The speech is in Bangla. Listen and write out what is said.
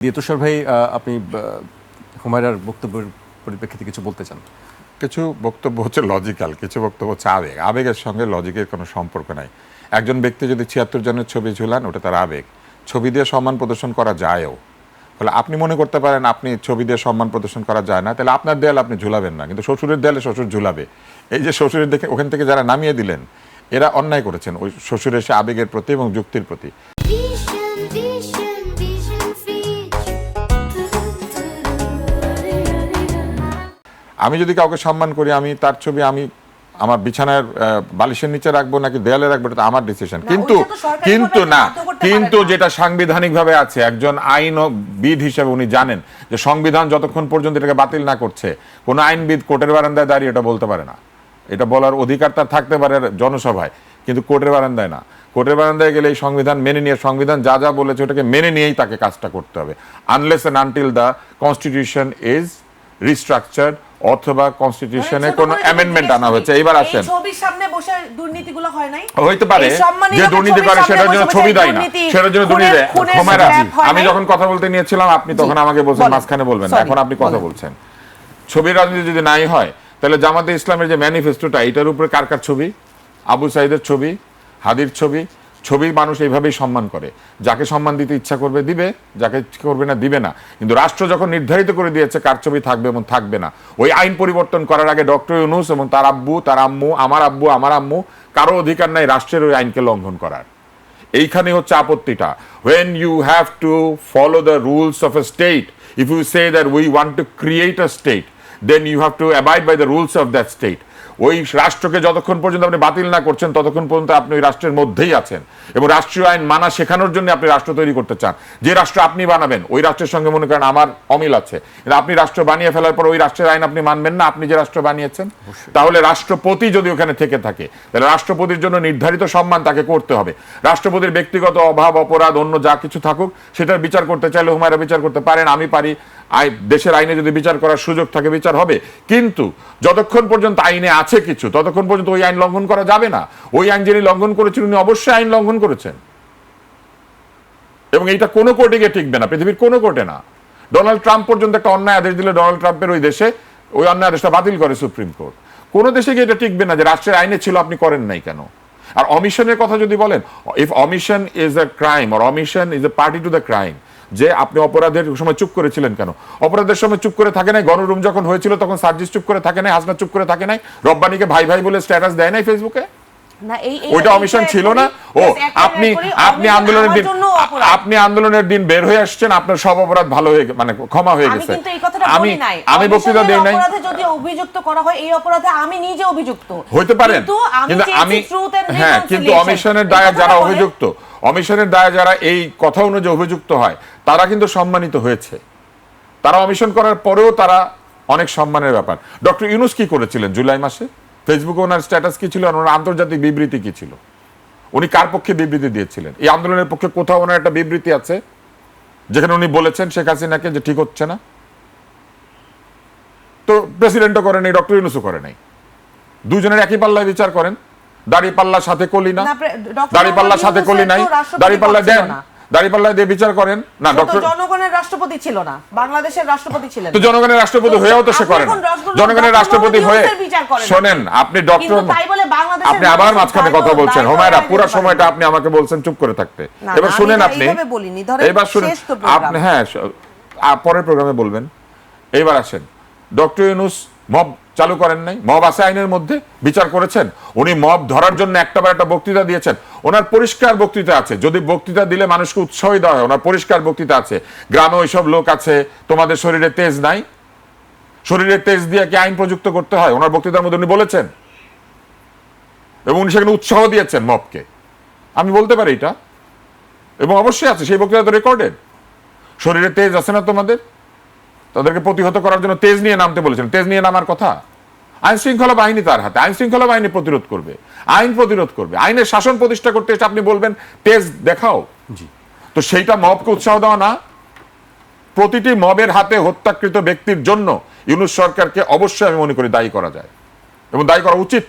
তুষার ভাই, আপনি হুমায়রার বক্তব্যের পরিপ্রেক্ষিতে কিছু বলতে চান? কিছু বক্তব্য হচ্ছে লজিক্যাল, কিছু বক্তব্য হচ্ছে আবেগ। আবেগের সঙ্গে লজিকের কোনো সম্পর্ক নাই। একজন ব্যক্তি যদি ৭৬ জনের ছবি ঝুলান, ওটা তার আবেগ। ছবি দিয়ে সম্মান প্রদর্শন করা যায়ও। ফলে আপনি মনে করতে পারেন আপনি ছবি দিয়ে সম্মান প্রদর্শন করা যায় না, তাহলে আপনার দেয়ালে আপনি ঝুলাবেন না, কিন্তু শ্বশুরের দেয়ালে শ্বশুর ঝুলাবে। এই যে শ্বশুরের দেখে ওখান থেকে যারা নামিয়ে দিলেন, এরা অন্যায় করেছেন ওই শ্বশুরের সে আবেগের প্রতি এবং যুক্তির প্রতি। আমি যদি কাউকে সম্মান করি, আমি তার ছবি আমি আমার বিছানার বালিশের নিচে রাখবো নাকি দেয়ালে রাখবো, এটা আমার ডিসিশন। কিন্তু যেটা সাংবিধানিকভাবে আছে, একজন আইনবিদ হিসেবে উনি জানেন যে সংবিধান যতক্ষণ পর্যন্ত এটাকে বাতিল না করছে, কোন আইনবিদ কোর্টের বারান্দায় দাঁড়িয়ে এটা বলতে পারে না। এটা বলার অধিকার তার থাকতে পারে জনসভায়, কিন্তু কোর্টের বারান্দায় না। কোর্টের বারান্দায় গেলে এই সংবিধান মেনে নিয়ে, সংবিধান যা যা বলেছে ওটাকে মেনে নিয়েই তাকে কাজটা করতে হবে, unless and until the constitution is restructured অথবা কনস্টিটিউশনে কোনো অ্যামেন্ডমেন্ট আনা হয়েছে। এবার আসেন, ছবির সামনে বসে দুর্নীতিগুলো হয় নাই, হইতে পারে যে দুর্নীতি করে সেটার জন্য ছবি দেয় না, সেটার জন্য দুর্নীতি দেয়। হুমায়রা, আমি যখন কথা বলতে নিয়েছিলাম আপনি তখন আমাকে বলছেন মাঝখানে বলবেন না, এখন আপনি কথা বলছেন। ছবির রাজনীতি যদি নাই হয়, তাহলে জামাতে ইসলামের যে ম্যানিফেস্টোটা, এটার উপরে কার কার ছবি? আবু সাইদের ছবি, হাদির ছবি। ছবি মানুষ এইভাবেই সম্মান করে, যাকে সম্মান দিতে ইচ্ছা করবে দিবে, যাকে করবে না দিবে না। কিন্তু রাষ্ট্র যখন নির্ধারিত করে দিয়েছে কার ছবি থাকবে এবং থাকবে না, ওই আইন পরিবর্তন করার আগে ডক্টর ইউনূস এবং তার আব্বু, তার আম্মু, আমার আম্মু কারো অধিকার নাই রাষ্ট্রের ওই আইনকে লঙ্ঘন করার। এইখানে হচ্ছে আপত্তিটা। when you have to follow the rules of a state, if you say that we want to create a state, then you have to abide by the rules of that state. ওই রাষ্ট্রকে যতক্ষণ পর্যন্ত আপনি বাতিল না করছেন, ততক্ষণ পর্যন্ত আপনি ওই রাষ্ট্রের মধ্যেই আছেন, এবং রাষ্ট্রীয় আইন মানা শেখানোর জন্য আপনি রাষ্ট্র তৈরি করতে চান। যে রাষ্ট্র আপনি বানাবেন, ওই রাষ্ট্রের সঙ্গে মনে করেন আমার অমিল আছে, আপনি রাষ্ট্র বানিয়ে ফেলার পর ওই রাষ্ট্রের আইন আপনি মানবেন না, আপনি যে রাষ্ট্র বানিয়েছেন। তাহলে রাষ্ট্রপতি যদি ওখানে থেকে থাকে, তাহলে রাষ্ট্রপতির জন্য নির্ধারিত সম্মান তাকে করতে হবে। রাষ্ট্রপতির ব্যক্তিগত অভাব, অপরাধ, অন্য যা কিছু থাকুক, সেটার বিচার করতে চাইলে হুমায়রা বিচার করতে পারেন, আমি পারি। দেশের আইনে যদি বিচার করার সুযোগ থাকে বিচার হবে, কিন্তু যতক্ষণ পর্যন্ত আইনে আছে কিছু, ততক্ষণ পর্যন্ত ওই আইন লঙ্ঘন করা যাবে না। ওই আইন যিনি লঙ্ঘন করেছেন উনি অবশ্যই আইন লঙ্ঘন করেছেন, এবং এইটা কোনো কোর্টে গিয়ে টিকবে না, পৃথিবীর কোনো কোর্টে না। ডোনাল্ড ট্রাম্প পর্যন্ত একটা অন্যায় আদেশ দিলে ডোনাল্ড ট্রাম্পের ওই দেশে ওই অন্যায় আদেশটা বাতিল করে সুপ্রিম কোর্ট। কোনো দেশে গিয়ে এটা টিকবে না যে রাষ্ট্রের আইনে ছিল আপনি করেন নাই কেন। আর অমিশনের কথা যদি বলেন, if omission is a crime or omission is a party to the crime, যে আপনি অপরাধের সময় চুপ করেছিলেন কেন? অপরাধের সময় চুপ করে থাকে নাই? গণরুম যখন হয়েছিল তখন সার্জিস চুপ করে থাকে নাই? হাসনা চুপ করে থাকে নাই? রব্বানিকে ভাই ভাই বলে স্ট্যাটাস দেয় নাই ফেসবুকে? ওইটা অমিশন ছিল না? ও আপনি আন্দোলনের দিন বের হয়ে আসছেন, আপনার সব অপরাধ ভালো হয়ে মানে ক্ষমা হয়ে গেছে। আমি বক্তৃতা দেই নাই। যদি অভিযুক্ত করা হয় এই অপরাধে, আমি নিজে অভিযুক্ত হইতে পারেন, কিন্তু আমি হ্যাঁ, কিন্তু অমিশনের দায়ে যারা অভিযুক্ত, অমিশনের দায়ে যারা এই কথা অনুযায়ী অভিযুক্ত হয়, তারা কিন্তু সম্মানিত হয়েছে। তারা অমিশন করার পরেও তারা অনেক সম্মানের ব্যাপার। ডক্টর ইউনূস কি করেছিলেন জুলাই মাসে? ফেসবুকে ওনার স্ট্যাটাস কি ছিল? ওনার আন্তর্জাতিক বিবৃতি কি ছিল? উনি কার পক্ষে বিবৃতি দিয়েছিলেন? এই আন্দোলনের পক্ষে কোথাও ওনার একটা বিবৃতি আছে যেখানে উনি বলেছেন শেখ হাসিনাকে যে ঠিক হচ্ছে না? তো প্রেসিডেন্টও করে নাই, ডক্টর ইউনূসও করে নাই। দুজনের একই পাল্লায় বিচার করেন। দাড়ি পাল্লার সাথে কলি না, দাড়ি পাল্লার সাথে কলি নাই, দাড়ি পাল্লা দেন, দাড়িপাল্লা দিয়ে বিচার করেন না। ডক্টর জনগণের রাষ্ট্রপতি ছিল না, বাংলাদেশের রাষ্ট্রপতি ছিলেন। তো জনগণের রাষ্ট্রপতি হয়েও তো সে করেন। জনগণের রাষ্ট্রপতি হয়ে শোনেন, আপনি ডক্টর, আপনি আবার মাঝখানে কথা বলছেন। হুমায়রা, পুরো সময়টা আপনি আমাকে বলছেন চুপ করে থাকতে। এবার শুনেন, আপনি এবার শুনেন, আপনি হ্যাঁ পরের প্রোগ্রামে বলবেন। এইবার আসেন, ডক্টর ইউনূস মব চালু করেন নাই? মব আছে আইনের মধ্যে, বিচার করেছেন। উনি মব ধরার জন্য একটাবার একটা বক্তৃতা দিয়েছেন, ওনার পরিষ্কার বক্তৃতা আছে। যদি বক্তৃতা দিলে মানুষকে উৎসাহ দেওয়া হয়, ওনার পরিষ্কার বক্তৃতা আছে। গ্রামে ওইসব লোক আছে, তোমাদের শরীরে তেজ নাই, শরীরের তেজ দিয়ে কি আইন প্রযুক্ত করতে হয়? ওনার বক্তৃতার মধ্যে উনি বলেছেন, এবং উনি সেখানে উৎসাহ দিয়েছেন মবকে। আমি বলতে পারি এটা, এবং অবশ্যই আছে, সেই বক্তৃতা তো রেকর্ডেড। শরীরে তেজ আছে না তোমাদের, তাদেরকে প্রতিহত করার জন্য তেজ নিয়ে নামতে বলেছেন। তেজ নিয়ে নামার কথা? আইন শৃঙ্খলা বাহিনী তার হাতে, আইন শৃঙ্খলা বাহিনী প্রতিরোধ করবে, আইন প্রতিরোধ করবে। আইনের শাসন প্রতিষ্ঠা করতে এসে আপনি বলবেন তেজ দেখাও? জি, তো সেইটা মবকে উৎসাহ দেওয়া না? প্রতিটি মবের হাতে হত্যাকৃত ব্যক্তির জন্য ইউনূস সরকারকে অবশ্যই আমি মনে করি দায়ী করা যায়, এবং দায়ী করা উচিত।